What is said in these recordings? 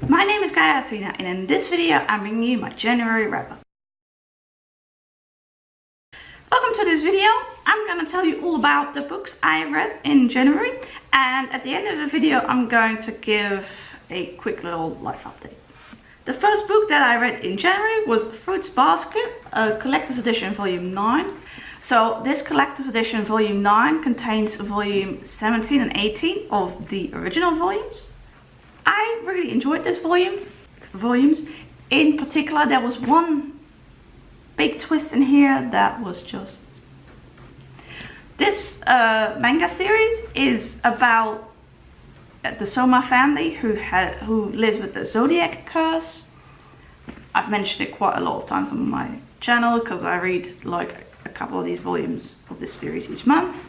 My name is Kaya and in this video I'm bringing you my January wrap-up. Welcome to this video. I'm gonna tell you all about the books I read in January, and at the end of the video I'm going to give a quick little life update. The first book that I read in January was Fruits Basket, a collector's edition volume 9. So this collector's edition volume 9 contains volume 17 and 18 of the original volumes. I really enjoyed this volumes. In particular, there was one big twist in here that was just... This manga series is about the Soma family who lives with the zodiac curse. I've mentioned it quite a lot of times on my channel because I read like a couple of these volumes of this series each month.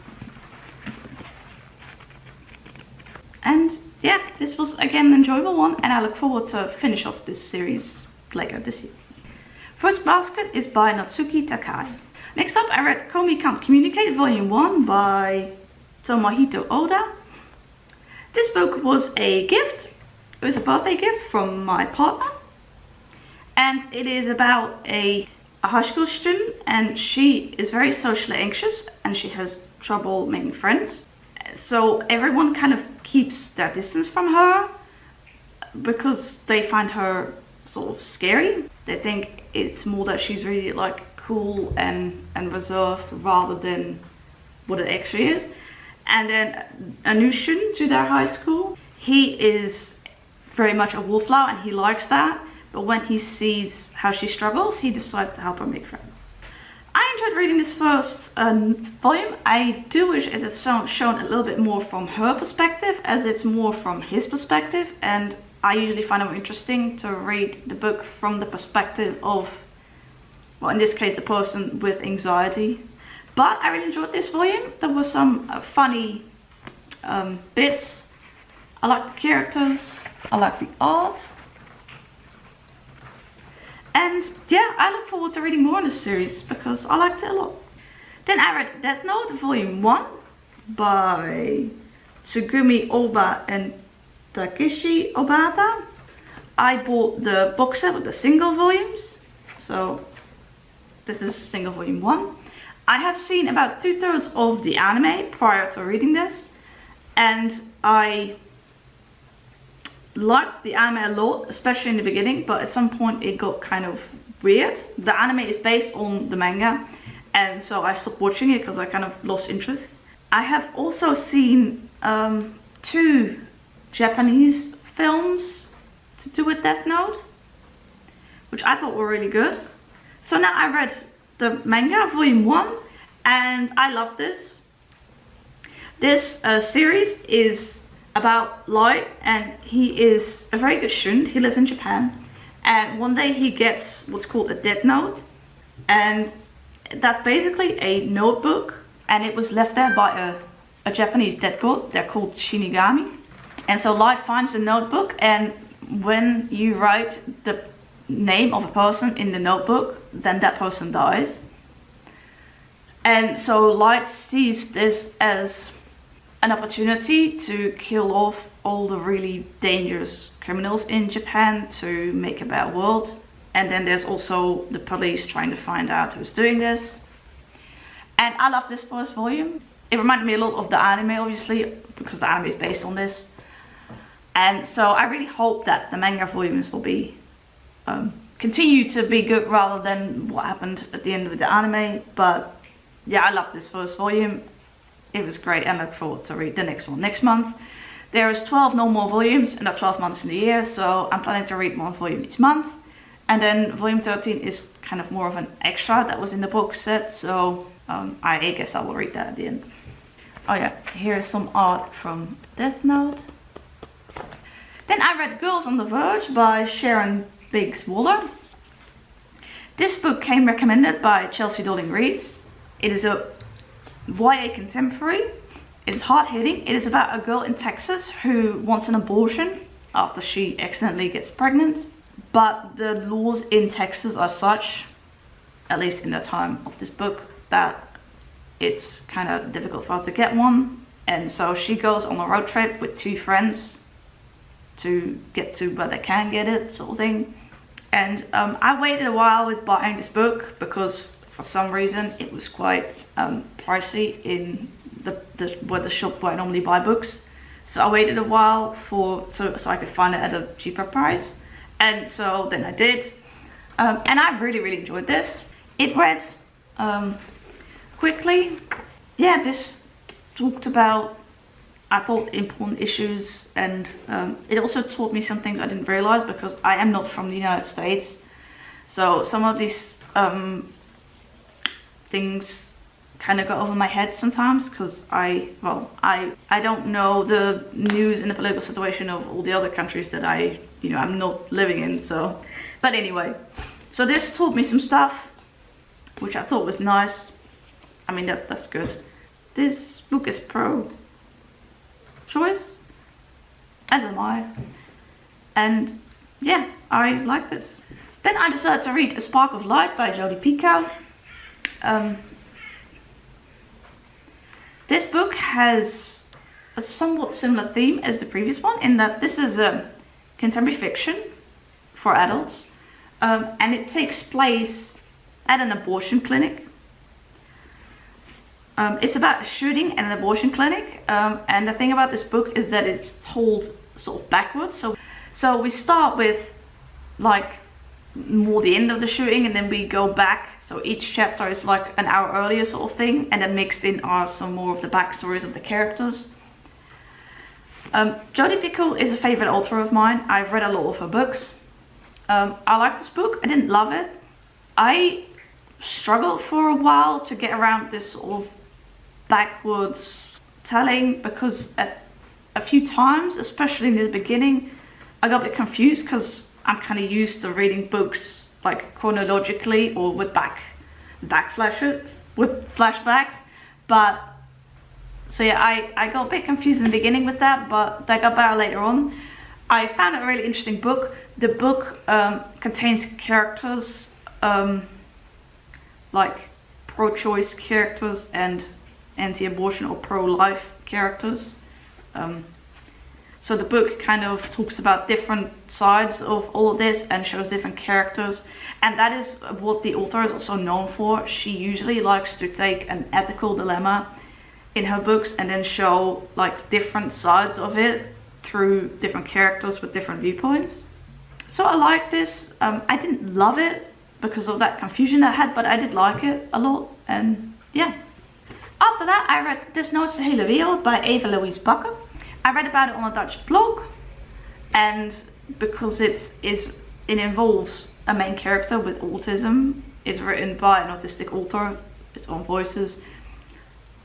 And yeah, this was again an enjoyable one, and I look forward to finish off this series later this year. First Basket is by Natsuki Takaya. Next up I read Komi Can't Communicate volume 1 by Tomohito Ohba. This book was a gift. It was a birthday gift from my partner, and it is about a high school student, and she is very socially anxious and she has trouble making friends. So everyone kind of keeps their distance from her because they find her sort of scary. They think it's more that she's really like cool and reserved rather than what it actually is. And then a new student to their high school, he is very much a wallflower and he likes that. But when he sees how she struggles, he decides to help her make friends. I enjoyed reading this first volume. I do wish it had shown a little bit more from her perspective, as it's more from his perspective, and I usually find it more interesting to read the book from the perspective of, well, in this case, the person with anxiety. But I really enjoyed this volume. There were some funny bits. I like the characters, I like the art. And yeah, I look forward to reading more in this series because I liked it a lot. Then I read Desnoods volume 1 by Tsugumi, Ohba and Takeshi Obata. I bought the box set with the single volumes. So this is single volume 1. I have seen about 2/3 of the anime prior to reading this, and I liked the anime a lot, especially in the beginning, but at some point it got kind of weird. The anime is based on the manga, and so I stopped watching it because I kind of lost interest. I have also seen 2 Japanese films to do with Death Note, which I thought were really good. So now I read the manga volume 1 and I love this. This series is about Light, and he is a very good student. He lives in Japan, and one day he gets what's called a death note, and that's basically a notebook, and it was left there by a Japanese death god. They're called Shinigami. And so Light finds a notebook, and when you write the name of a person in the notebook, then that person dies. And so Light sees this as an opportunity to kill off all the really dangerous criminals in Japan to make a better world. And then there's also the police trying to find out who's doing this. And I love this first volume. It reminded me a lot of the anime, obviously, because the anime is based on this. And so I really hope that the manga volumes will be continue to be good rather than what happened at the end of the anime. But yeah, I love this first volume. It was great, and I look forward to read the next one next month. There is 12 normal volumes, and there are 12 months in the year, so I'm planning to read 1 volume each month. And then volume 13 is kind of more of an extra that was in the box set, so I guess I will read that at the end. Oh yeah, here's some art from Death Note. Then I read Girls on the Verge by Sharon Biggs-Waller. This book came recommended by Chelsea Dolling Reads. It is a YA contemporary. It is hard-hitting. It is about a girl in Texas who wants an abortion after she accidentally gets pregnant. But the laws in Texas are such, at least in the time of this book, that it's kind of difficult for her to get one. And so she goes on a road trip with 2 friends to get to where they can get it, sort of thing. And I waited a while with buying this book because for some reason it was quite pricey in the shop where I normally buy books. So I waited a while so I could find it at a cheaper price, and so then I did, and I really enjoyed this. It read quickly. Yeah, this talked about, I thought, important issues, and it also taught me some things I didn't realize because I am not from the United States. So some of these things kind of go over my head sometimes because I don't know the news and the political situation of all the other countries that I'm not living in. So, but anyway, so this taught me some stuff, which I thought was nice. I mean, that's good. This book is pro-choice, as am I, and yeah, I like this. Then I decided to read A Spark of Light by Jodi Picoult. This book has a somewhat similar theme as the previous one in that this is a contemporary fiction for adults, and it takes place at an abortion clinic. It's about a shooting at an abortion clinic, and the thing about this book is that it's told sort of backwards. So we start with like more the end of the shooting, and then we go back. So each chapter is like an hour earlier sort of thing, and then mixed in are some more of the backstories of the characters. Jodi Picoult is a favorite author of mine. I've read a lot of her books. I like this book. I didn't love it. I struggled for a while to get around this sort of backwards telling because at a few times, especially in the beginning, I got a bit confused because I'm kind of used to reading books like chronologically or with flashbacks. But so yeah, I got a bit confused in the beginning with that, but that got better later on. I found it a really interesting book. The book contains characters like pro-choice characters and anti-abortion or pro-life characters. So the book kind of talks about different sides of all of this and shows different characters, and that is what the author is also known for. She usually likes to take an ethical dilemma in her books and then show like different sides of it through different characters with different viewpoints. So I like this. I didn't love it because of that confusion I had, but I did like it a lot, and yeah. After that I read Desnoods, hele wereld by Eva Louise Bakker. I read about it on a Dutch blog, and because it involves a main character with autism, it's written by an autistic author, its own voices,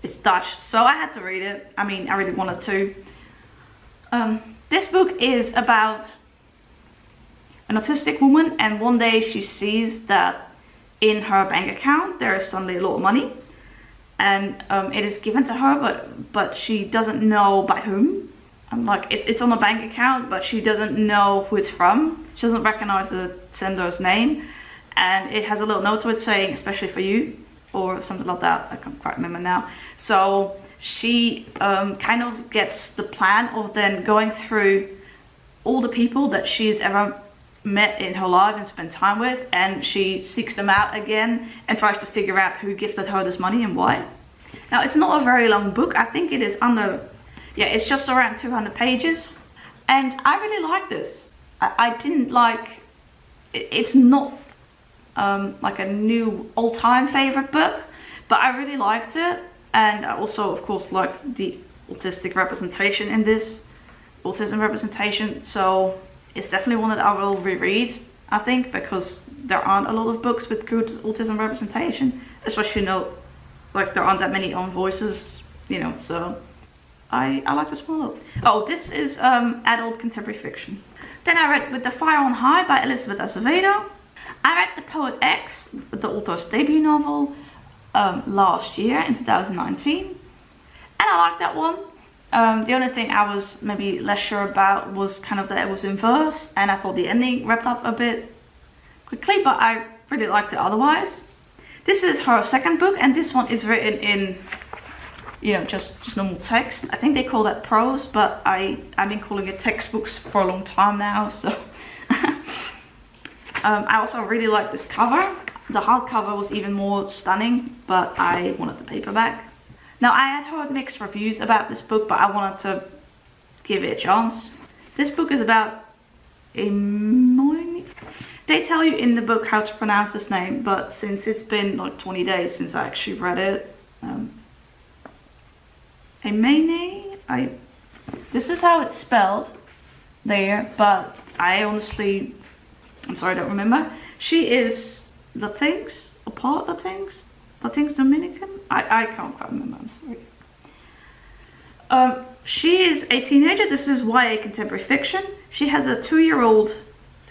it's Dutch, so I had to read it. I mean, I really wanted to. This book is about an autistic woman, and one day she sees that in her bank account there is suddenly a lot of money, and it is given to her, but she doesn't know by whom. Like it's on a bank account, but she doesn't know who it's from. She doesn't recognize the sender's name, and it has a little note to it saying "especially for you" or something like that. I can't quite remember now. So she kind of gets the plan of then going through all the people that she's ever met in her life and spent time with, and she seeks them out again and tries to figure out who gifted her this money and why. Now, it's not a very long book. I think it is it's just around 200 pages, and I really like this. I didn't like it's not like a new all-time favorite book, but I really liked it, and I also of course liked the autistic representation in this, autism representation, so it's definitely one that I will reread, I think, because there aren't a lot of books with good autism representation, especially, like there aren't that many own voices, so I like this one a lot. Oh, this is adult contemporary fiction. Then I read With the Fire on High by Elizabeth Acevedo. I read The Poet X, the author's debut novel, last year in 2019, and I liked that one. The only thing I was maybe less sure about was kind of that it was in verse, and I thought the ending wrapped up a bit quickly, but I really liked it otherwise. This is her second book, and this one is written in you know, just normal text. I think they call that prose, but I've been calling it textbooks for a long time now, so. I also really like this cover. The hardcover was even more stunning, but I wanted the paperback. Now, I had heard mixed reviews about this book, but I wanted to give it a chance. This book is about Emmanuela. They tell you in the book how to pronounce this name, but since it's been like 20 days since I actually read it, Emmanuela, this is how it's spelled there, but I honestly, I'm sorry, I don't remember. She is Latinx, or part Latinx? Latinx Dominican? I can't quite remember, I'm sorry. She is a teenager. This is YA contemporary fiction. She has a 2-year-old,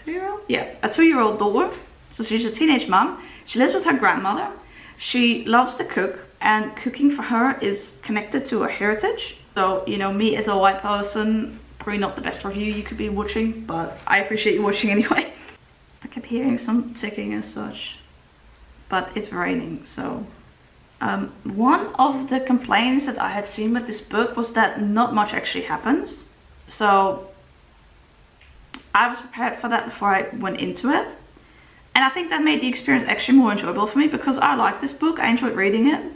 a 2-year-old daughter. So she's a teenage mom. She lives with her grandmother. She loves to cook, and cooking for her is connected to her heritage. So, you know, me as a white person, probably not the best review you could be watching, but I appreciate you watching anyway. I kept hearing some ticking as such, but it's raining, so. One of the complaints that I had seen with this book was that not much actually happens. So I was prepared for that before I went into it. And I think that made the experience actually more enjoyable for me, because I like this book. I enjoyed reading it.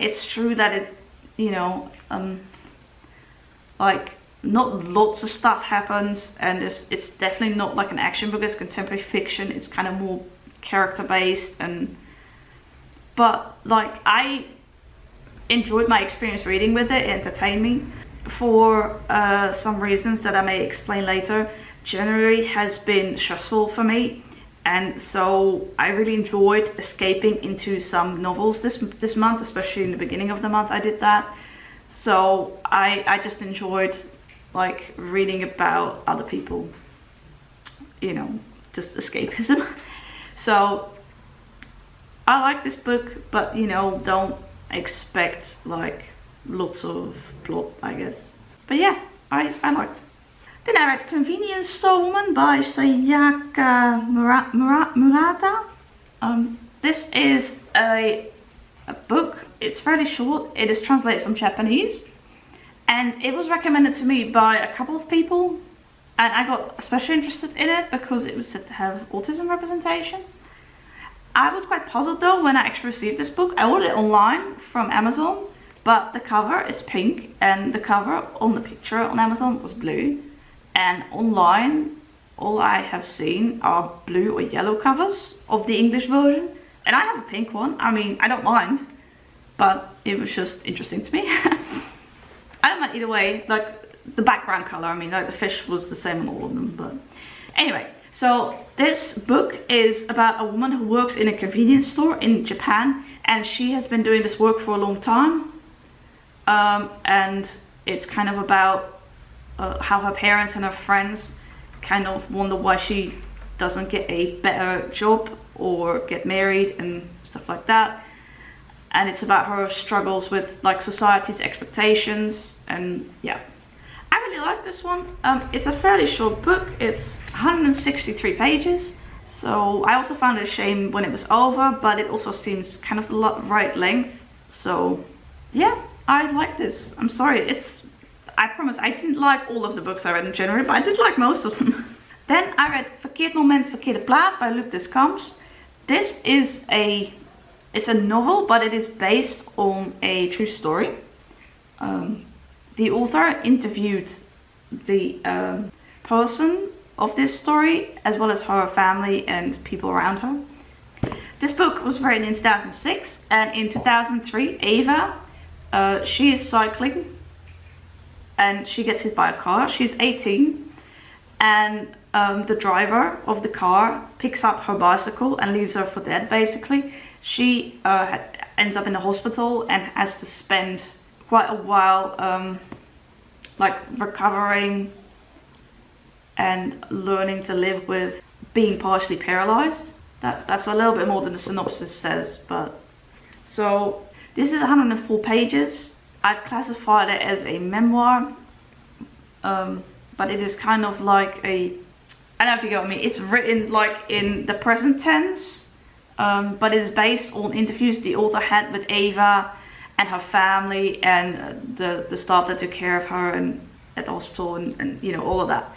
It's true that it, you know, like not lots of stuff happens, and it's definitely not like an action book. It's contemporary fiction. It's kind of more character based, but like I enjoyed my experience reading with it. It entertained me. For some reasons that I may explain later, January has been stressful for me, and so I really enjoyed escaping into some novels this month, especially in the beginning of the month I did that. So I just enjoyed like reading about other people, you know, just escapism. So I like this book, but you know, don't expect like lots of plot, I guess. But yeah, I liked it. Then I read Convenience Store Woman by Sayaka Murata. This is a book. It's fairly short. It is translated from Japanese, and it was recommended to me by a couple of people, and I got especially interested in it because it was said to have autism representation. I was quite puzzled though when I actually received this book. I ordered it online from Amazon, but the cover is pink, and the cover on the picture on Amazon was blue, and online all I have seen are blue or yellow covers of the English version, and I have a pink one. I mean, I don't mind, but it was just interesting to me. I don't mind either way, like the background color, I mean, like the fish was the same on all of them, but anyway. So this book is about a woman who works in a convenience store in Japan, and she has been doing this work for a long time. And it's kind of about how her parents and her friends kind of wonder why she doesn't get a better job or get married and stuff like that. And it's about her struggles with like society's expectations, and yeah. I really like this one. It's a fairly short book. It's 163 pages. So I also found it a shame when it was over, but it also seems kind of the right length. So yeah, I like this. I'm sorry, I promise I didn't like all of the books I read in January, but I did like most of them. Then I read Verkeerd moment, verkeerde plaats by Luc Descamps. This is it's a novel, but it is based on a true story. The author interviewed the person of this story, as well as her family and people around her. This book was written in 2006, and in 2003, Eva, she is cycling, and she gets hit by a car. She's 18, and the driver of the car picks up her bicycle and leaves her for dead, basically. She ends up in the hospital and has to spend quite a while like recovering and learning to live with being partially paralyzed. That's a little bit more than the synopsis says, but so this is 104 pages. I've classified it as a memoir, but it is kind of like I don't know if you get what I mean. It's written like in the present tense, but it's based on interviews the author had with Eva and her family and the staff that took care of her and at the hospital and you know, all of that.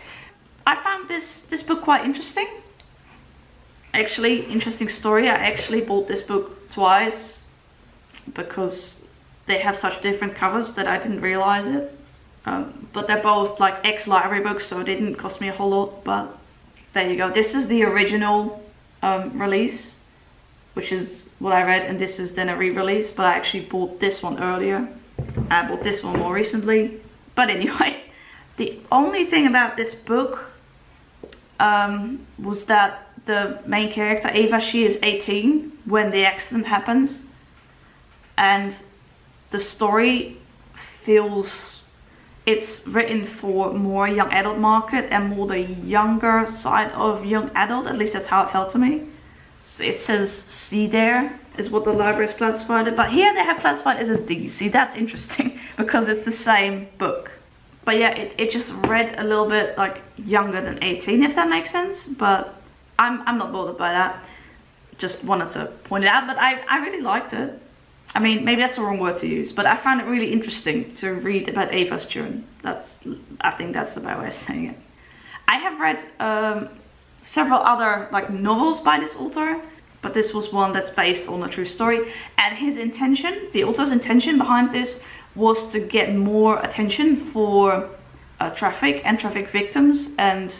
I found this book quite interesting. Actually, interesting story. I actually bought this book twice because they have such different covers that I didn't realize it. But they're both like ex-library books, so it didn't cost me a whole lot, but there you go. This is the original release, which is what I read, and this is then a re-release, but I actually bought this one earlier. I bought this one more recently. But anyway, the only thing about this book was that the main character, Eva, she is 18 when the accident happens, and the story feels, it's written for more young adult market and more the younger side of young adult, at least that's how it felt to me. It says C there, is what the library has classified it, but here they have classified as a D. See, that's interesting because it's the same book. But yeah, it just read a little bit like younger than 18, if that makes sense, but I'm not bothered by that. Just wanted to point it out, but I really liked it. I mean, maybe that's the wrong word to use, but I found it really interesting to read about Eva's journey. I think that's the better way of saying it. I have read several other like novels by this author, but this was one that's based on a true story. And his intention, the author's intention behind this, was to get more attention for traffic and traffic victims, and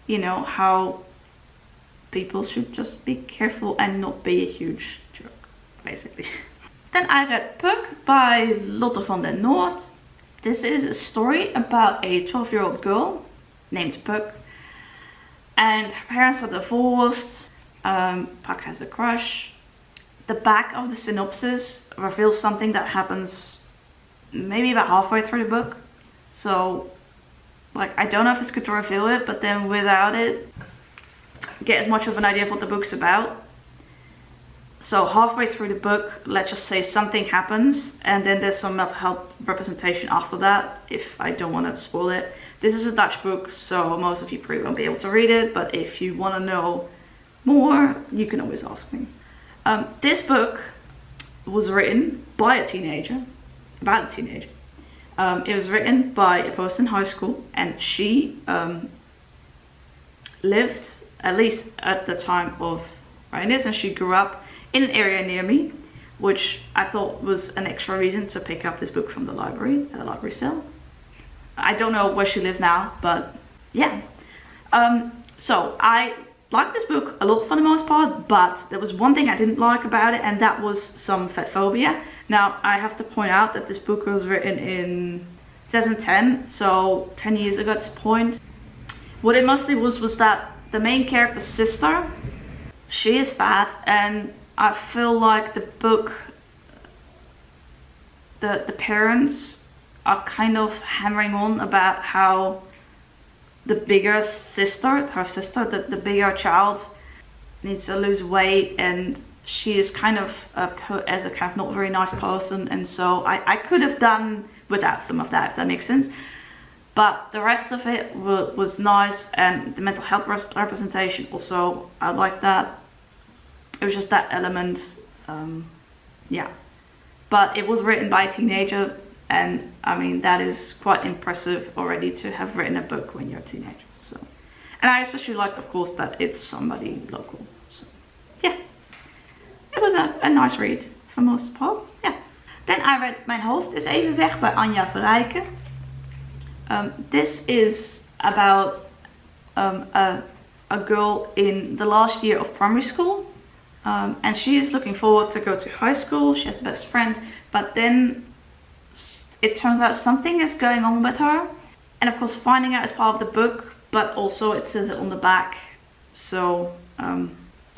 you know, how people should just be careful and not be a huge jerk, basically. Then I read Puck by Lotte van den Noort. This is a story about a 12-year-old girl named Puck, and her parents are divorced. Puck has a crush. The back of the synopsis reveals something that happens maybe about halfway through the book. So, like, I don't know if it's good to reveal it, but then without it, get as much of an idea of what the book's about. So halfway through the book, let's just say something happens, and then there's some mental health representation after that, if I don't want to spoil it. This is a Dutch book, so most of you probably won't be able to read it, but if you want to know more, you can always ask me. This book was written by a teenager, about a teenager. It was written by a person in high school, and she lived, at least at the time of writing this, and she grew up in an area near me, which I thought was an extra reason to pick up this book from the library, at the library sale. I don't know where she lives now, but yeah. So I liked this book a lot for the most part, but there was one thing I didn't like about it, and that was some fat phobia. Now, I have to point out that this book was written in 2010, so 10 years ago at this point. What it mostly was that the main character's sister, she is fat, and I feel like the book, the parents are kind of hammering on about how the bigger sister, her sister, the bigger child needs to lose weight, and she is kind of put as a kind of not very nice person, and so I could have done without some of that, if that makes sense. But the rest of it was nice, and the mental health representation also, I like that. It was just that element, yeah. But it was written by a teenager, and I mean, that is quite impressive already to have written a book when you're a teenager. So, and I especially liked, of course, that it's somebody local. So, yeah, it was a nice read for most part. Yeah. Then I read Mijn hoofd is even weg by Anja Vereijken. This is about a girl in the last year of primary school, and she is looking forward to go to high school. She has a best friend, but then it turns out something is going on with her, and of course finding out is part of the book, but also it says it on the back. So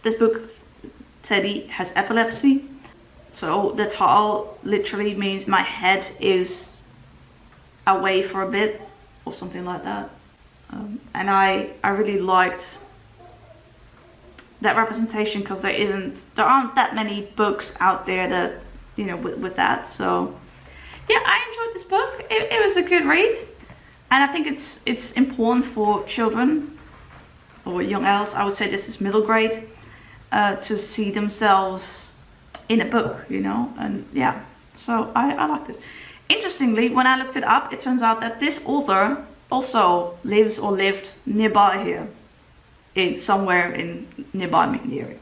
this book, Teddy has epilepsy, so the title literally means my head is away for a bit or something like that. And I really liked that representation, because there aren't that many books out there that, you know, with that. So yeah, I enjoyed this book. It was a good read, and I think it's important for children or young adults, I would say this is middle grade, to see themselves in a book, you know. And yeah, So I like this. Interestingly, when I looked it up, it turns out that this author also lives or lived nearby here, in somewhere in nearby me area.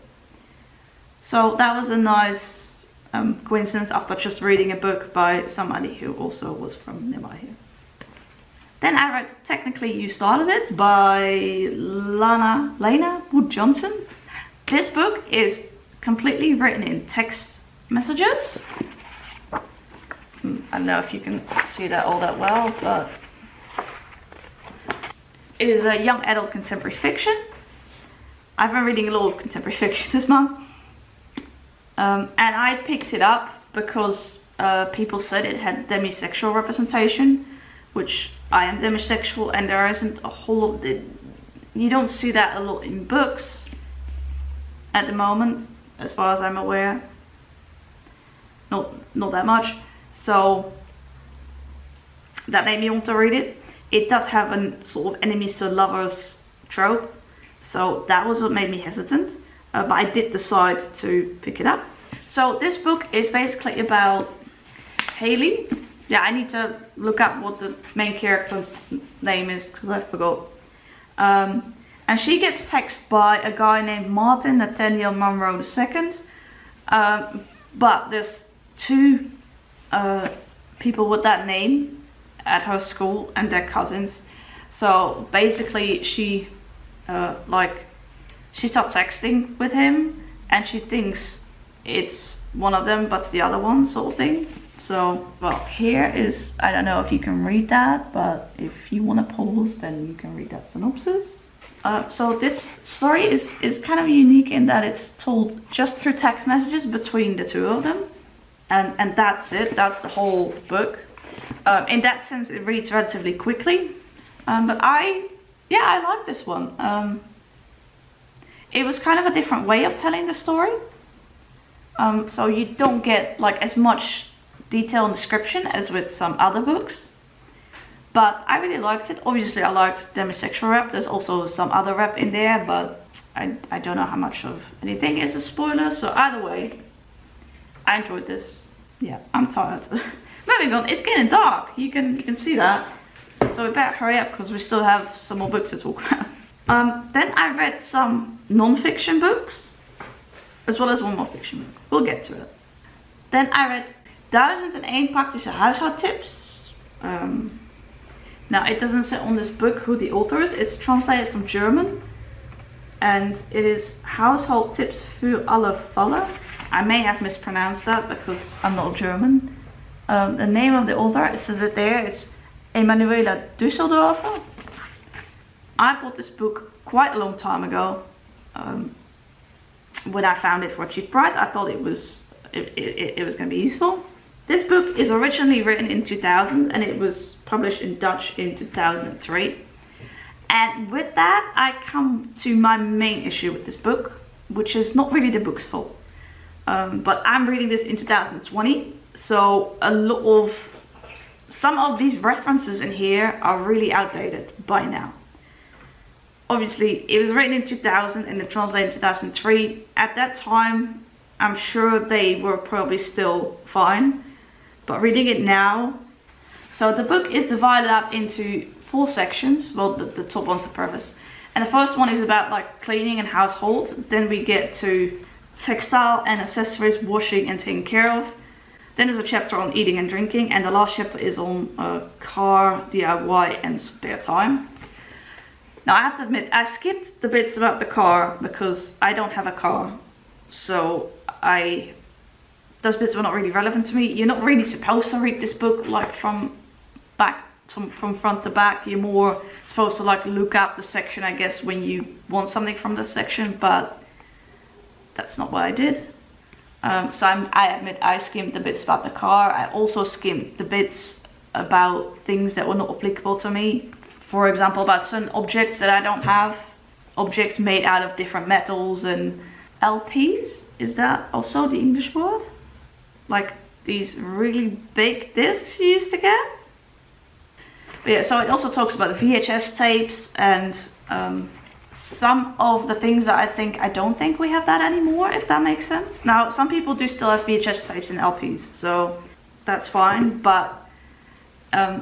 So that was a nice coincidence after just reading a book by somebody who also was from nearby here. Then I read Technically You Started It by Lana Wood Johnson. This book is completely written in text messages. I don't know if you can see that all that well, but it is a young adult contemporary fiction. I've been reading a lot of contemporary fiction this month. And I picked it up because people said it had demisexual representation, which I am demisexual, and there isn't a whole lot. You don't see that a lot in books at the moment, as far as I'm aware. Not that much. So that made me want to read it. It does have a sort of enemies to lovers trope, so that was what made me hesitant. But I did decide to pick it up. So this book is basically about Haley. Yeah, I need to look up what the main character's name is because I forgot. And she gets texted by a guy named Martin Nathaniel Monroe II. But there's two people with that name at her school and they're cousins. So basically she starts texting with him and she thinks it's one of them but it's the other one, sort of thing. So, well, here is, I don't know if you can read that, but if you want to pause, then you can read that synopsis. So this story is kind of unique in that it's told just through text messages between the two of them. And that's it, that's the whole book. In that sense, it reads relatively quickly. But I like this one. It was kind of a different way of telling the story. So you don't get like as much detail and description as with some other books. But I really liked it. Obviously I liked demisexual rap. There's also some other rap in there, but I don't know how much of anything is a spoiler. So either way, I enjoyed this. Yeah, I'm tired. Moving on, it's getting dark. You can see that. So we better hurry up because we still have some more books to talk about. Then I read some non-fiction books, as well as one more fiction book. We'll get to it. Then I read 1001 praktische huishoudtips. Now it doesn't say on this book who the author is. It's translated from German. And it is Household Tips für alle Fälle. I may have mispronounced that because I'm not German. The name of the author, it says it there, it's Emmanuela Düsseldorfer. I bought this book quite a long time ago. When I found it for a cheap price, I thought it was going to be useful. This book is originally written in 2000 and it was published in Dutch in 2003. And with that, I come to my main issue with this book, which is not really the book's fault. But I'm reading this in 2020, so some of these references in here are really outdated by now. Obviously, it was written in 2000 and it translated in 2003. At that time, I'm sure they were probably still fine. But reading it now, so the book is divided up into 4 sections. Well, the top one's the preface. And the first one is about like cleaning and household. Then we get to textile and accessories, washing and taking care of. Then there's a chapter on eating and drinking. And the last chapter is on car, DIY and spare time. Now I have to admit, I skipped the bits about the car because I don't have a car. So those bits were not really relevant to me. You're not really supposed to read this book like from front to back. You're more supposed to like look up the section, I guess, when you want something from the section, but that's not what I did. So I admit I skimmed the bits about the car. I also skimmed the bits about things that were not applicable to me. For example, about certain objects that I don't have. Objects made out of different metals and LPs. Is that also the English word? Like these really big discs you used to get? But yeah, so it also talks about VHS tapes and some of the things that I don't think we have that anymore, if that makes sense. Now, some people do still have VHS tapes and LPs, so that's fine, but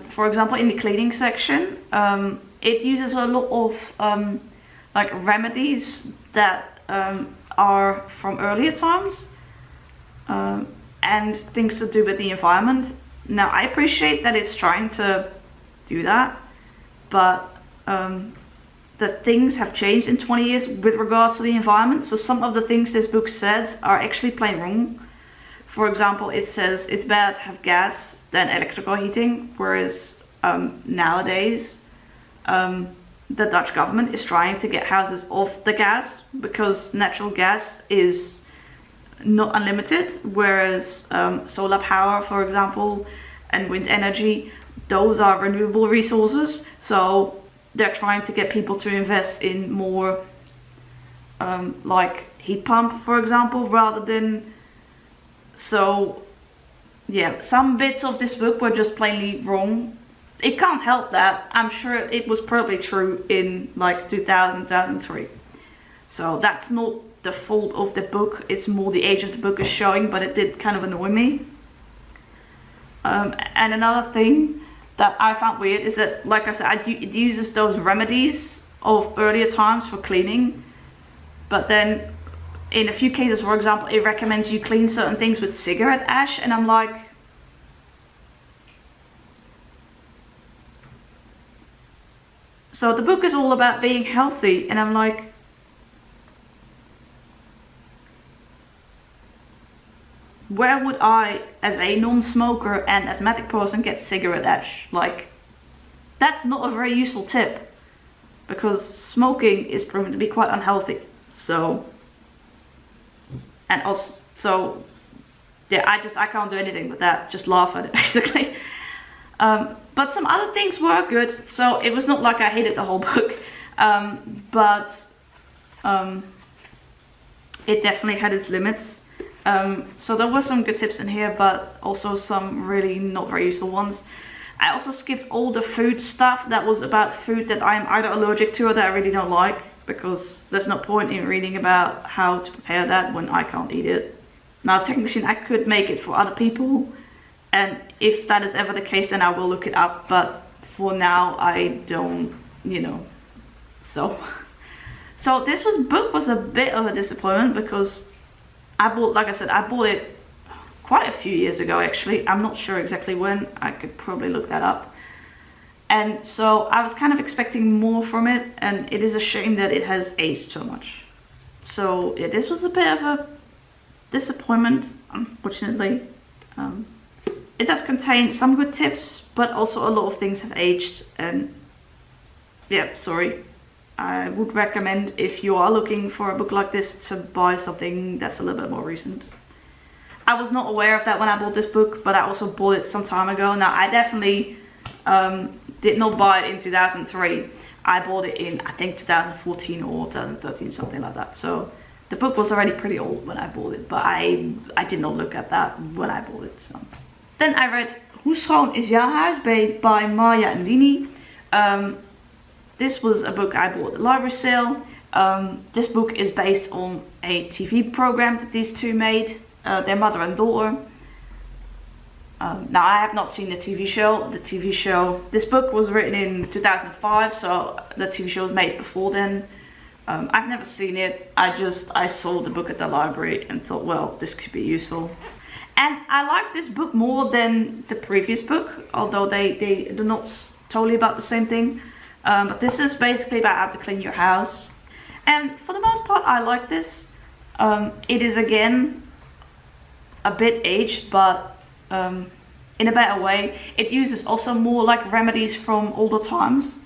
for example, in the cleaning section, it uses a lot of like remedies that are from earlier times, and things to do with the environment. Now, I appreciate that it's trying to do that, but that things have changed in 20 years with regards to the environment. So some of the things this book says are actually plain wrong. For example, it says it's better to have gas than electrical heating, whereas nowadays the Dutch government is trying to get houses off the gas because natural gas is not unlimited, whereas solar power, for example, and wind energy, those are renewable resources. So they're trying to get people to invest in more like heat pump, for example, rather than. So yeah, some bits of this book were just plainly wrong. It can't help that. I'm sure it was probably true in like 2000, 2003. So that's not the fault of the book. It's more the age of the book is showing, but it did kind of annoy me. And another thing that I found weird is that, like I said, it uses those remedies of earlier times for cleaning, but then in a few cases, for example, it recommends you clean certain things with cigarette ash, and I'm like, so the book is all about being healthy, and I'm like, where would I, as a non-smoker and asthmatic person, get cigarette ash? Like, that's not a very useful tip, because smoking is proven to be quite unhealthy. So, and also, so yeah, I can't do anything with that, just laugh at it basically. But some other things were good, so it was not like I hated the whole book, but it definitely had its limits. So there were some good tips in here, but also some really not very useful ones. I also skipped all the food stuff that was about food that I'm either allergic to or that I really don't like, because there's no point in reading about how to prepare that when I can't eat it. Now, technically, I could make it for other people, and if that is ever the case, then I will look it up, but for now, I don't, you know. So this book was a bit of a disappointment, because I bought, like I said, I bought it quite a few years ago, actually. I'm not sure exactly when. I could probably look that up. And so I was kind of expecting more from it, and it is a shame that it has aged so much. So yeah, this was a bit of a disappointment, unfortunately. It does contain some good tips, but also a lot of things have aged, and yeah, sorry. I would recommend, if you are looking for a book like this, to buy something that's a little bit more recent. I was not aware of that when I bought this book, but I also bought it some time ago. Now, I definitely did not buy it in 2003. I bought it in, I think, 2014 or 2013, something like that. So the book was already pretty old when I bought it, but I did not look at that when I bought it. So. Then I read Hoe schoon is jouw huis by Marja and Liny. This was a book I bought at the library sale. This book is based on a TV program that these two made, their mother and daughter. Now, I have not seen the TV show. This book was written in 2005, so the TV show was made before then. I've never seen it. I saw the book at the library and thought, well, this could be useful. And I like this book more than the previous book, although they're not totally about the same thing. But this is basically about how to clean your house. And for the most part, I like this. It is, again, a bit aged, but in a better way. It uses also more like remedies from older times,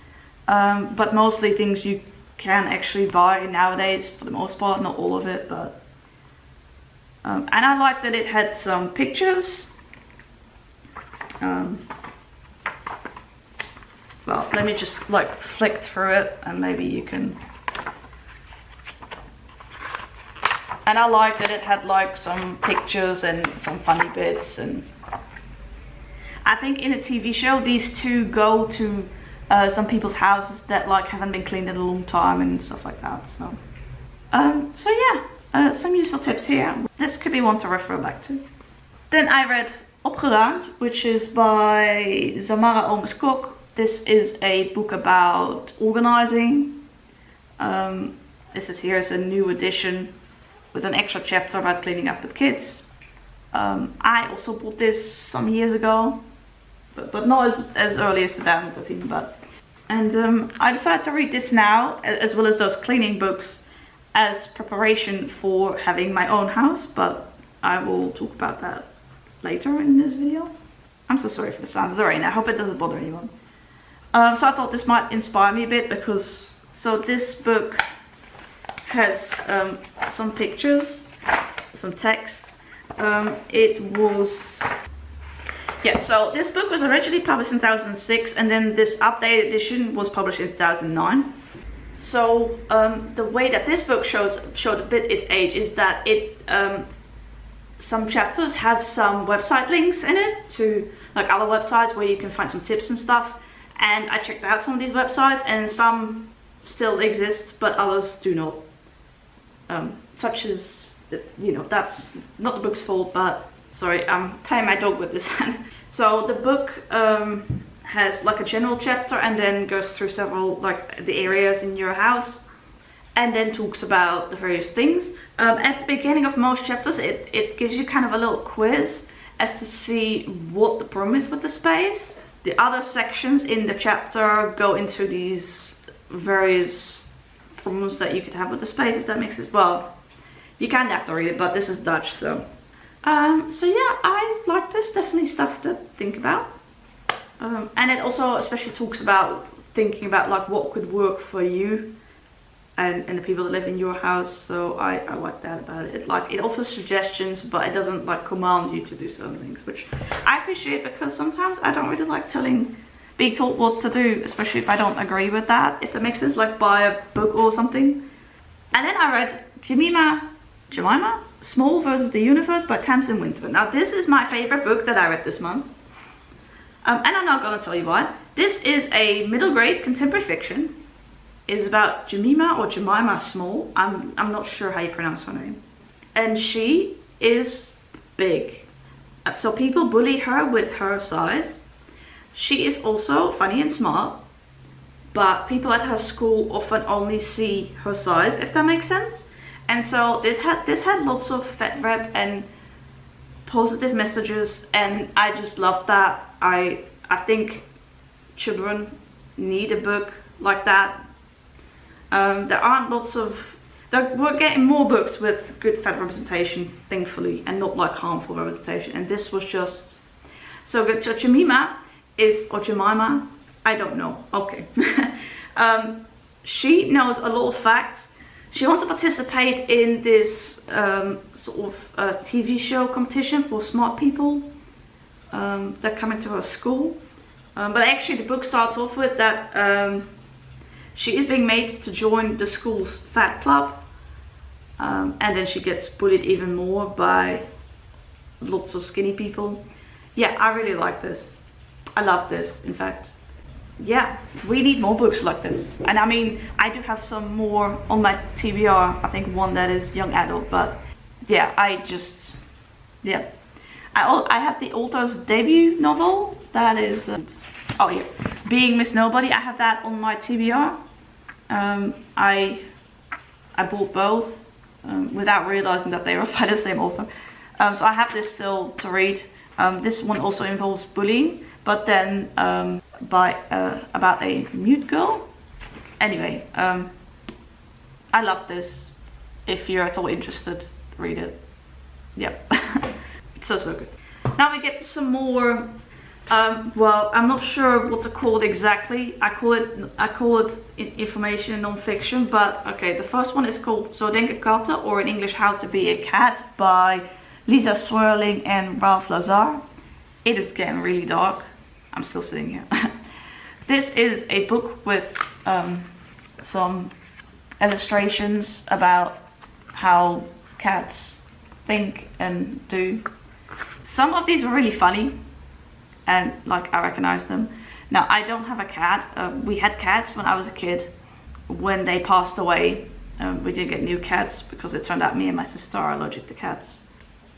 but mostly things you can actually buy nowadays for the most part, not all of it, but and I like that it had some pictures. Well, let me just like flick through it and maybe you can. And I like that it had like some pictures and some funny bits, and I think in a TV show these two go to some people's houses that like haven't been cleaned in a long time and stuff like that. So yeah, some useful tips here. This could be one to refer back to. Then I read Opgeruimd, which is by Zamara Olmes-Kok. This is a book about organizing. This is here is a new edition with an extra chapter about cleaning up with kids. I also bought this some years ago, but not as early as 2013. And I decided to read this now, as well as those cleaning books, as preparation for having my own house, but I will talk about that later in this video. I'm so sorry for the sounds of the rain. I hope it doesn't bother anyone. So I thought this might inspire me a bit because, so this book has some pictures, some text. So this book was originally published in 2006, and then this updated edition was published in 2009. So the way that this book showed a bit its age is that it some chapters have some website links in it to like other websites where you can find some tips and stuff. And I checked out some of these websites, and some still exist, but others do not. Such as, you know, that's not the book's fault, but sorry, I'm playing my dog with this hand. So the book has like a general chapter and then goes through several, like the areas in your house, and then talks about the various things. At the beginning of most chapters, it gives you kind of a little quiz as to see what the problem is with the space. The other sections in the chapter go into these various problems that you could have with the space, if that makes sense. Well, you kind of have to read it, but this is Dutch, so. So yeah, I like this, definitely stuff to think about. And it also especially talks about thinking about like what could work for you and the people that live in your house. So I like that about it. It offers suggestions, but it doesn't like command you to do certain things, which I appreciate, because sometimes I don't really like being told what to do, especially if I don't agree with that, if that makes sense, like buy a book or something. And then I read Jemima, Small versus the Universe by Tamsin Winter. Now this is my favorite book that I read this month. And I'm not gonna tell you why. This is a middle grade contemporary fiction. It's about Jemima Small. I'm not sure how you pronounce her name. And she is big. So people bully her with her size. She is also funny and smart, but people at her school often only see her size, if that makes sense. And so this had lots of fat rep and positive messages, and I just love that. I think children need a book like that. There aren't we're getting more books with good fat representation, thankfully, and not like harmful representation. And this was just so good. So Jemima, I don't know. Okay. She knows a lot of facts. She wants to participate in this sort of TV show competition for smart people that come into her school. But actually the book starts off with that she is being made to join the school's fat club. And then she gets bullied even more by lots of skinny people. Yeah, I really like this. I love this, in fact. Yeah, we need more books like this. And I mean, I do have some more on my TBR. I think one that is young adult, but yeah, I have the author's debut novel. That is, Being Miss Nobody. I have that on my TBR. I bought both without realizing that they were by the same author. So I have this still to read. This one also involves bullying, but then about a mute girl. Anyway, I love this. If you're at all interested, read it. Yep. It's so good. Now we get to some more, well, I'm not sure what to call it exactly. I call it information and non-fiction, but okay, the first one is called Zo denken katten, or in English How to Be a Cat by Lisa Swirling and Ralph Lazar. It is getting really dark. I'm still sitting here. This is a book with some illustrations about how cats think and do. Some of these were really funny, and like I recognize them. Now I don't have a cat. We had cats when I was a kid. When they passed away, we didn't get new cats because it turned out me and my sister are allergic to cats.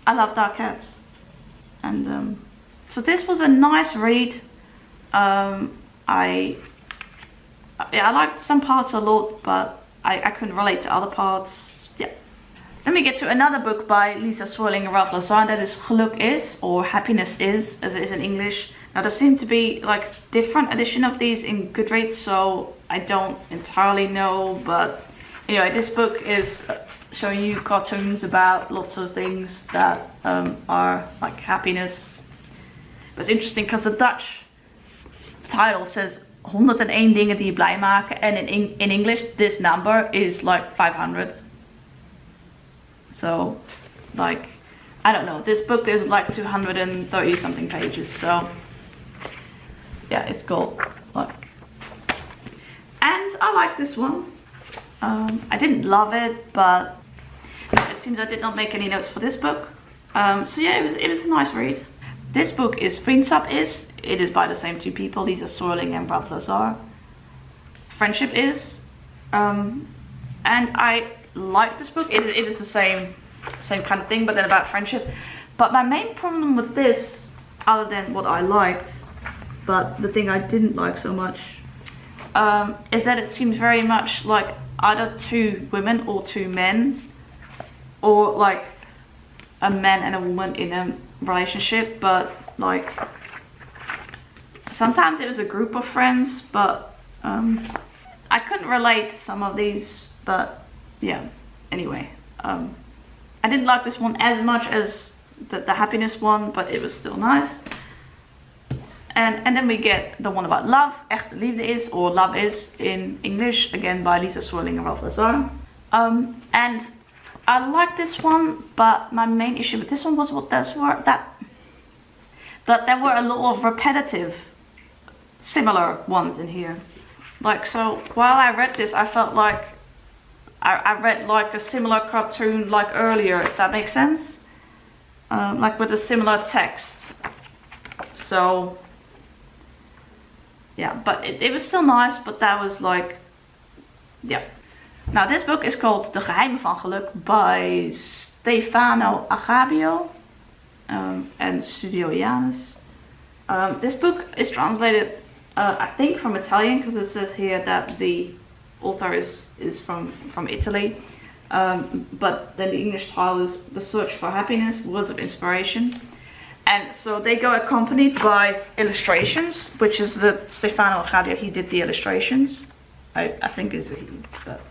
I loved our cats, and So this was a nice read. I liked some parts a lot, but I couldn't relate to other parts. Yeah. Then we get to another book by Lisa Swirling and Ralph Lazar, that is Geluk is, or Happiness is, as it is in English. Now there seem to be like different edition of these in Goodreads, so I don't entirely know, but anyway, this book is showing you cartoons about lots of things that are like happiness. It's interesting because the Dutch title says 101 dingen die je blij maken, and in English this number is like 500. So like, I don't know, this book is like 230 something pages, so yeah, it's cool. Look. And I like this one. I didn't love it, but it seems I did not make any notes for this book. So yeah, it was a nice read. This book is Vriendschap is. It is by the same two people, Lisa Swirling and Ralph Lazar. Friendship is. And I like this book. It is the same kind of thing, but then about friendship. But my main problem with this, other than what I liked, but the thing I didn't like so much, is that it seems very much like either two women or two men, or like a man and a woman in a relationship, but like sometimes it was a group of friends, but I couldn't relate to some of these, but yeah, anyway, I didn't like this one as much as the happiness one, but it was still nice. And then we get the one about love, Echte Liefde is, or Love is in English, again by Lisa Swirling and Ralph Lazar. And I like this one, but my main issue with this one was that there were a lot of repetitive, similar ones in here. Like, so while I read this, I felt like I read like a similar cartoon like earlier, if that makes sense. Like with a similar text. So yeah, but it was still nice, but that was like, yeah. Now this book is called De Geheimen van Geluk by Stefano Agabio and Studio Janus. This book is translated, I think, from Italian, because it says here that the author is from Italy. But then the English title is The Search for Happiness, Words of Inspiration. And so they go accompanied by illustrations, which is the Stefano Agabio, he did the illustrations. I think is a he, but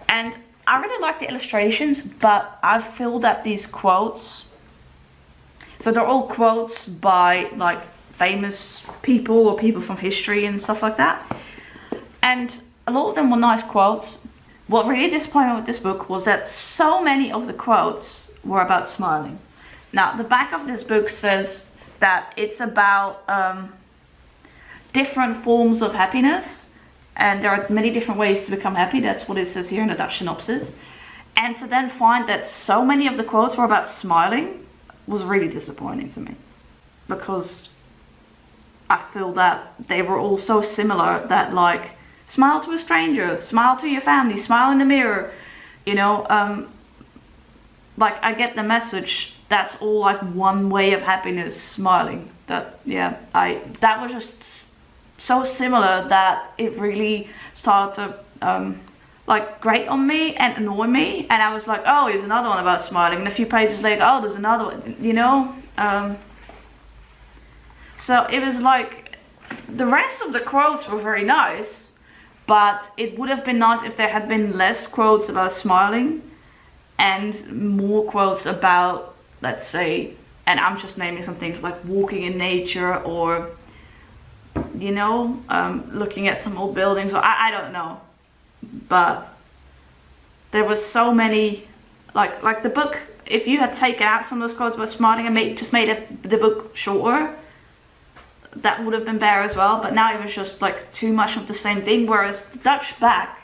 and I really like the illustrations, but I feel that these quotes, so they're all quotes by like famous people or people from history and stuff like that, and a lot of them were nice quotes. What really disappointed me with this book was that so many of the quotes were about smiling. Now the back of this book says that it's about different forms of happiness, and there are many different ways to become happy. That's what it says here in the Dutch synopsis. And to then find that so many of the quotes were about smiling was really disappointing to me, because I feel that they were all so similar, that like, smile to a stranger, smile to your family, smile in the mirror, you know, like I get the message. That's all like one way of happiness, smiling. That, yeah, that was just so similar that it really started to like grate on me and annoy me, and I was like, oh, here's another one about smiling, and a few pages later, oh, there's another one, you know. So it was like the rest of the quotes were very nice, but it would have been nice if there had been less quotes about smiling and more quotes about, let's say, and I'm just naming some things like walking in nature, or you know, looking at some old buildings, or I don't know, but there was so many, like the book, if you had taken out some of those quotes about smiling and just made the book shorter, that would have been better as well. But now it was just like too much of the same thing, whereas the Dutch back,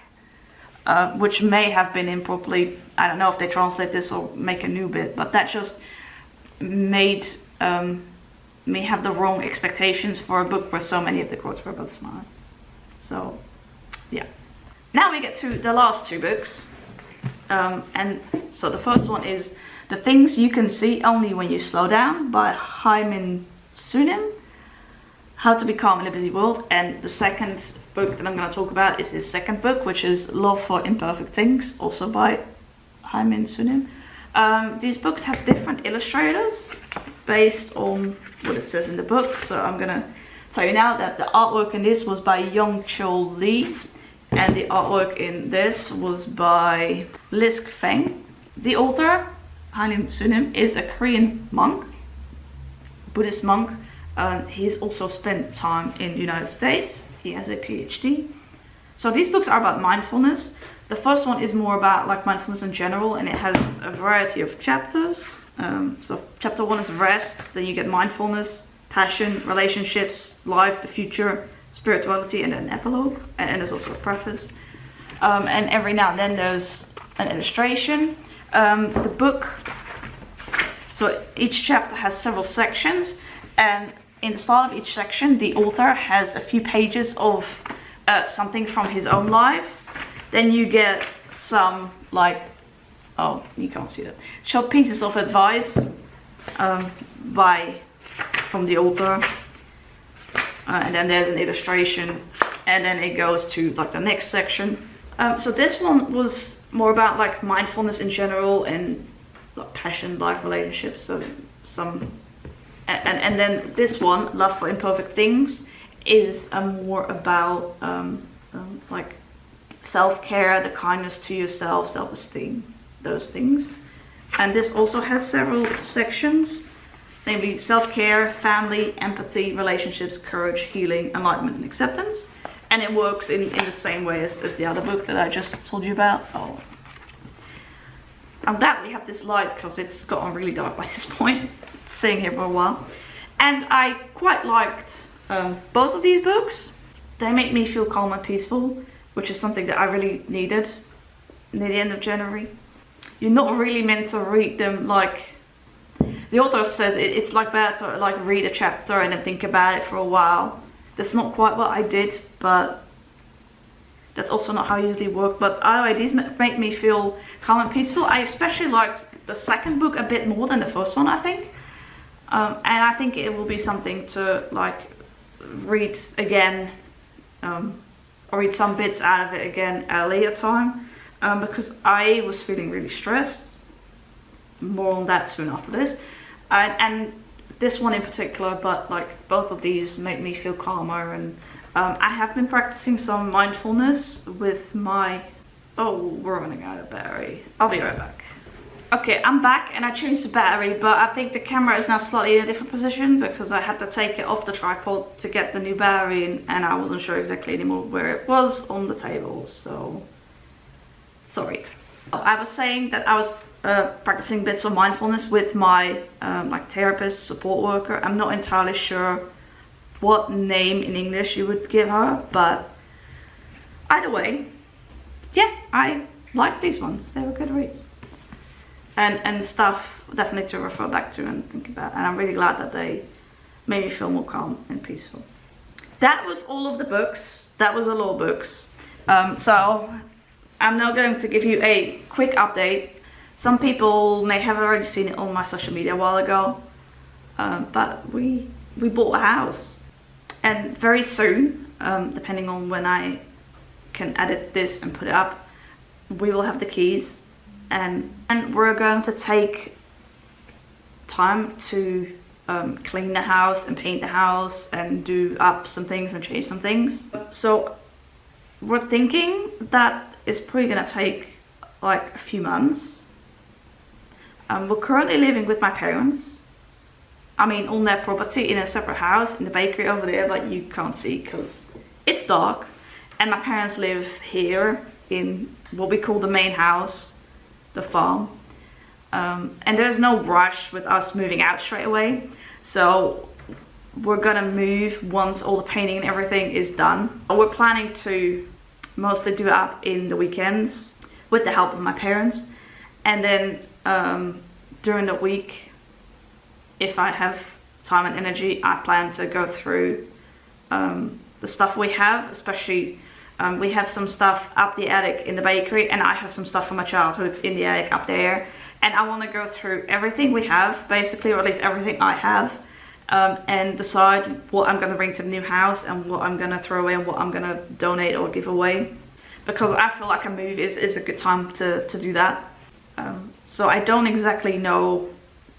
which may have been improperly, I don't know if they translate this or make a new bit, but that just made me have the wrong expectations for a book where so many of the quotes were about smiling. So yeah, now we get to the last two books, and so the first one is The Things You Can See Only When You Slow Down by Hyman Sunim. How to Be Calm in a Busy World. And the second book that I'm going to talk about is his second book, which is Love for Imperfect Things, also by Hyman Sunim. These books have different illustrators based on what it says in the book. So I'm going to tell you now that the artwork in this was by Young-Chul Lee. And the artwork in this was by Lisk Feng. The author, Hyman Sunim, is a Korean monk, Buddhist monk. He's also spent time in the United States. He has a PhD. So these books are about mindfulness. The first one is more about like mindfulness in general, and it has a variety of chapters. So chapter 1 is rest, then you get mindfulness, passion, relationships, life, the future, spirituality, and an epilogue. And there's also a preface. And every now and then there's an illustration. The book, so each chapter has several sections, and in the start of each section, the author has a few pages of something from his own life. Then you get some, like, oh, you can't see that, short pieces of advice from the author. And then there's an illustration, and then it goes to like the next section. So this one was more about like mindfulness in general and like passion, life, relationships. So and then this one, Love for Imperfect Things, is more about like self-care, the kindness to yourself, self-esteem, those things. And this also has several sections, namely self-care, family, empathy, relationships, courage, healing, enlightenment, and acceptance. And it works in the same way as the other book that I just told you about. Oh, I'm glad we have this light because it's gotten really dark by this point, sitting here for a while. And I quite liked both of these books. They make me feel calm and peaceful, which is something that I really needed near the end of January. You're not really meant to read them like, the author says it's like better to like read a chapter and then think about it for a while. That's not quite what I did, but that's also not how I usually work. But anyway, these make me feel calm and peaceful. I especially liked the second book a bit more than the first one, I think. And I think it will be something to like read again, or read some bits out of it again at a later time, because I was feeling really stressed. More on that soon after this. And this one in particular, but like both of these make me feel calmer. And I have been practicing some mindfulness with my, oh, we're running out of battery. I'll be right back. Okay, I'm back and I changed the battery, but I think the camera is now slightly in a different position because I had to take it off the tripod to get the new battery in, and I wasn't sure exactly anymore where it was on the table, so sorry. I was saying that I was practicing bits of mindfulness with my like therapist, support worker. I'm not entirely sure what name in English you would give her, but either way, yeah, I like these ones. They were good reads. And stuff definitely to refer back to and think about. And I'm really glad that they made me feel more calm and peaceful. That was all of the books. That was a lot of books. So I'm now going to give you a quick update. Some people may have already seen it on my social media a while ago, but we bought a house, and very soon, depending on when I can edit this and put it up, we will have the keys, and we're going to take time to clean the house and paint the house and do up some things and change some things. So we're thinking that it's probably gonna take like a few months. We're currently living with my parents. I mean, on their property in a separate house in the bakery over there, but you can't see because it's dark. And my parents live here in what we call the main house, the farm. And there's no rush with us moving out straight away. So we're gonna move once all the painting and everything is done. We're planning to mostly do it up in the weekends with the help of my parents. And then during the week, if I have time and energy, I plan to go through the stuff we have, especially We have some stuff up the attic in the bakery, and I have some stuff from my childhood in the attic up there. And I want to go through everything we have, basically, or at least everything I have, and decide what I'm going to bring to the new house and what I'm going to throw away and what I'm going to donate or give away. Because I feel like a move is a good time to do that. So I don't exactly know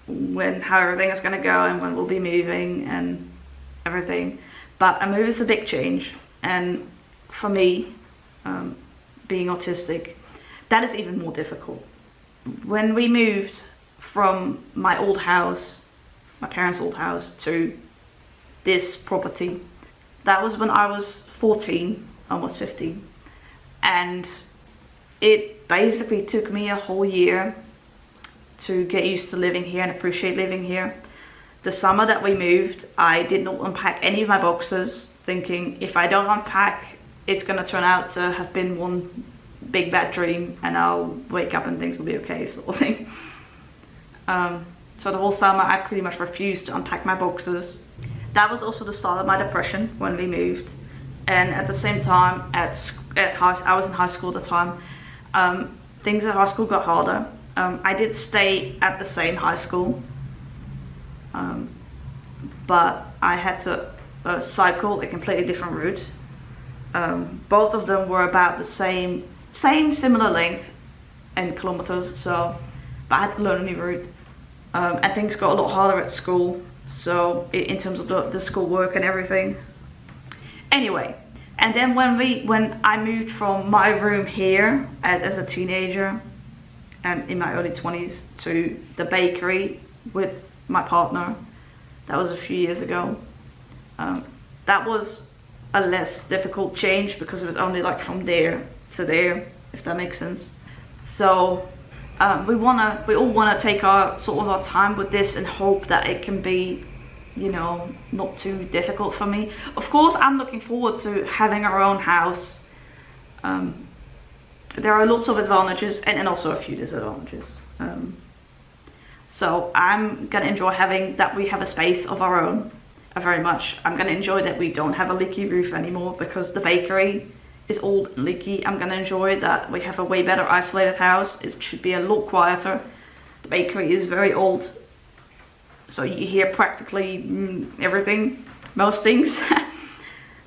how everything is going to go and when we'll be moving and everything. But a move is a big change. And for me, being autistic, that is even more difficult. When we moved from my old house, my parents' old house, to this property, that was when I was 14, almost 15. And it basically took me a whole year to get used to living here and appreciate living here. The summer that we moved, I did not unpack any of my boxes, thinking if I don't unpack, it's going to turn out to have been one big bad dream and I'll wake up and things will be okay, sort of thing. So the whole summer I pretty much refused to unpack my boxes. That was also the start of my depression when we moved. And at the same time, I was in high school at the time, things at high school got harder. I did stay at the same high school, but I had to cycle a completely different route. Both of them were about the same similar length in kilometers, so but I had to learn a new route. And things got a lot harder at school, so in terms of the school work and everything. Anyway, and then when I moved from my room here as a teenager and in my early 20s to the bakery with my partner, that was a few years ago. That was a less difficult change because it was only like from there to there, if that makes sense. So we all wanna take our time with this and hope that it can be, you know, not too difficult for me. Of course, I'm looking forward to having our own house. There are lots of advantages and also a few disadvantages. So I'm gonna enjoy having that we have a space of our own very much. I'm gonna enjoy that we don't have a leaky roof anymore because the bakery is all leaky. I'm gonna enjoy that we have a way better isolated house. It should be a lot quieter. The bakery is very old, so you hear practically everything, most things.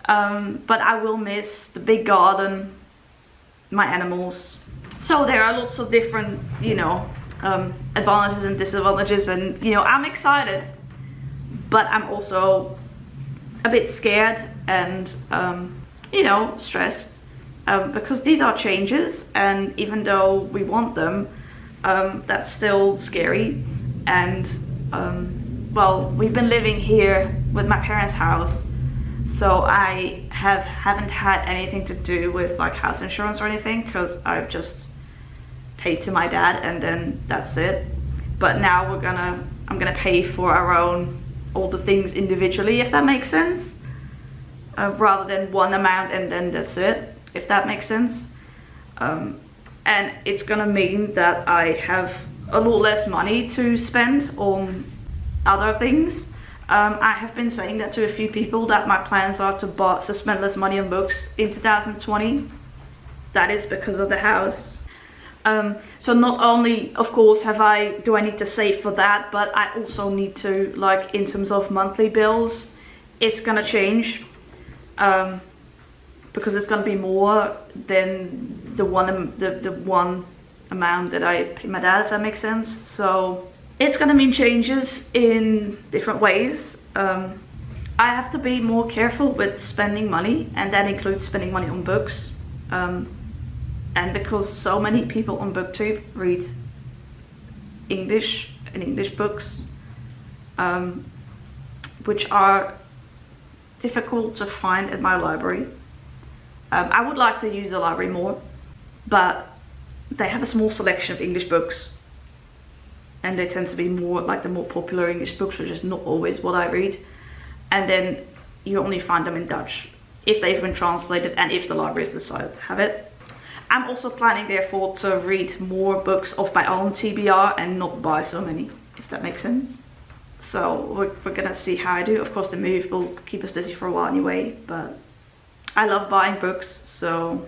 But I will miss the big garden, my animals. So there are lots of different, you know, advantages and disadvantages, and you know, I'm excited, but I'm also a bit scared and you know, stressed, because these are changes, and even though we want them, that's still scary. And well, we've been living here with my parents' house, so I haven't had anything to do with like house insurance or anything, because I've just paid to my dad and then that's it. But now I'm gonna pay for all the things individually, if that makes sense, rather than one amount and then that's it, if that makes sense. And it's gonna mean that I have a lot less money to spend on other things. I have been saying that to a few people, that my plans are to spend less money on books in 2020. That is because of the house. So not only, of course, do I need to save for that, but I also need to, like, in terms of monthly bills, it's gonna change, because it's gonna be more than the one amount that I pay my dad, if that makes sense. So it's gonna mean changes in different ways. I have to be more careful with spending money, and that includes spending money on books. And because so many people on BookTube read English and English books, which are difficult to find at my library. I would like to use the library more, but they have a small selection of English books, and they tend to be more like the more popular English books, which is not always what I read. And then you only find them in Dutch if they've been translated and if the library has decided to have it. I'm also planning, therefore, to read more books of my own TBR and not buy so many, if that makes sense. So we're gonna see how I do. Of course, the move will keep us busy for a while anyway, but I love buying books, so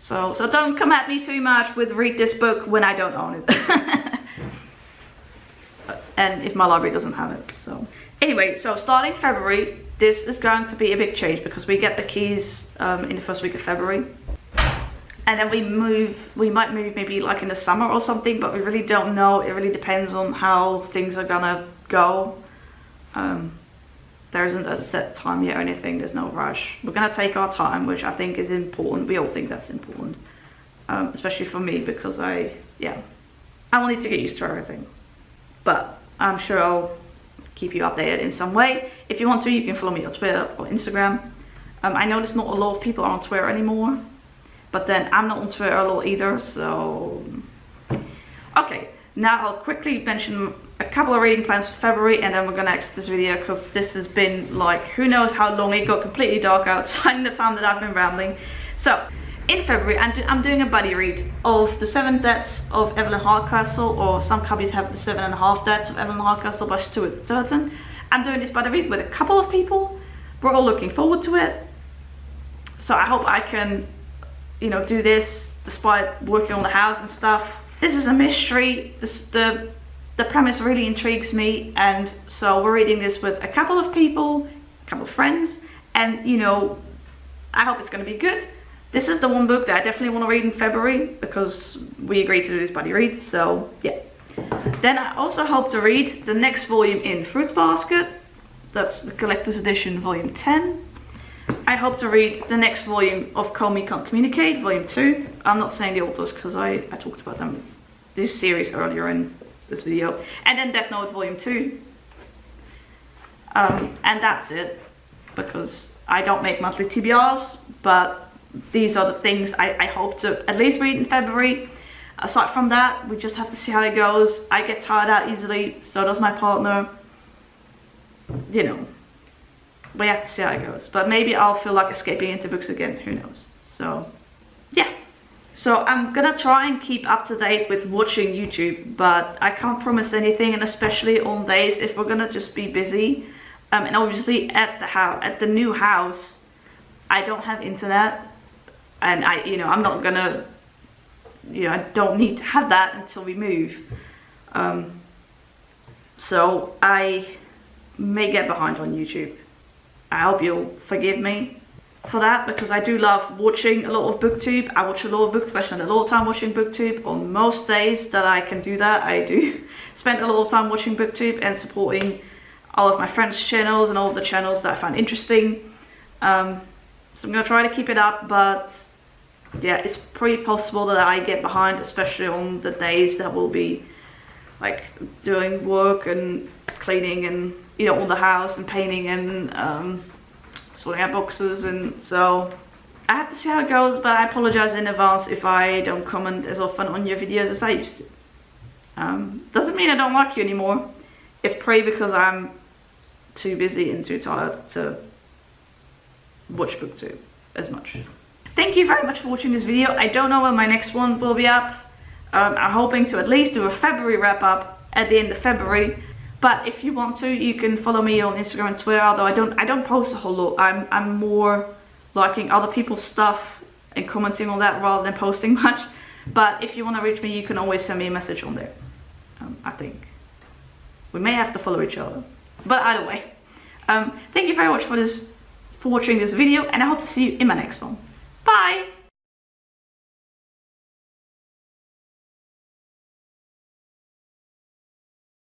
don't come at me too much with read this book when I don't own it. And if my library doesn't have it. So anyway, so starting February, this is going to be a big change because we get the keys in the first week of February. And then we might move maybe like in the summer or something, but we really don't know. It really depends on how things are gonna go. There isn't a set time yet or anything, there's no rush. We're gonna take our time, which I think is important. We all think that's important. Especially for me, because I will need to get used to everything. But I'm sure I'll keep you updated in some way. If you want to, you can follow me on Twitter or Instagram. I notice not a lot of people are on Twitter anymore. But then I'm not on Twitter a lot either, so... Okay, now I'll quickly mention a couple of reading plans for February and then we're gonna exit this video because this has been like, who knows how long. It got completely dark outside in the time that I've been rambling. So, in February, I'm doing a buddy read of The 7 Deaths of Evelyn Hardcastle, or some copies have The 7.5 Deaths of Evelyn Hardcastle by Stuart Turton. I'm doing this buddy read with a couple of people. We're all looking forward to it. So I hope I can, you know, do this despite working on the house and stuff. This is a mystery. The premise really intrigues me, and so we're reading this with a couple of people, a couple of friends, and you know, I hope it's going to be good. This is the one book that I definitely want to read in February because we agreed to do this buddy read, so yeah. Then I also hope to read the next volume in Fruit Basket. That's the collector's edition, volume 10. I hope to read the next volume of Komi Can't Communicate, volume 2. I'm not saying the authors because I talked about them, this series, earlier in this video. And then Death Note, volume 2. And that's it, because I don't make monthly TBRs, but these are the things I hope to at least read in February. Aside from that, we just have to see how it goes. I get tired out easily, so does my partner. You know, we have to see how it goes. But maybe I'll feel like escaping into books again, who knows. So, yeah. So I'm gonna try and keep up to date with watching YouTube, but I can't promise anything, and especially on days if we're gonna just be busy. And obviously at the new house, I don't have internet. And I'm not gonna, I don't need to have that until we move. So I may get behind on YouTube. I hope you'll forgive me for that, because I do love watching a lot of BookTube. I watch a lot of BookTube. I spend a lot of time watching BookTube. On most days that I can do that, I do spend a lot of time watching BookTube and supporting all of my friends' channels and all of the channels that I find interesting. So I'm gonna try to keep it up, but yeah, it's pretty possible that I get behind, especially on the days that we'll be like doing work and cleaning and all the house and painting and sorting out boxes, and so I have to see how it goes. But I apologize in advance if I don't comment as often on your videos as I used to. Doesn't mean I don't like you anymore. It's probably because I'm too busy and too tired to watch BookTube as much. Thank you very much for watching this video. I don't know when my next one will be up. I'm hoping to at least do a February wrap up at the end of February. But if you want to, you can follow me on Instagram and Twitter. Although I don't post a whole lot. I'm more liking other people's stuff and commenting on that rather than posting much. But if you want to reach me, you can always send me a message on there. I think we may have to follow each other. But either way, thank you very much for watching this video, and I hope to see you in my next one. Bye!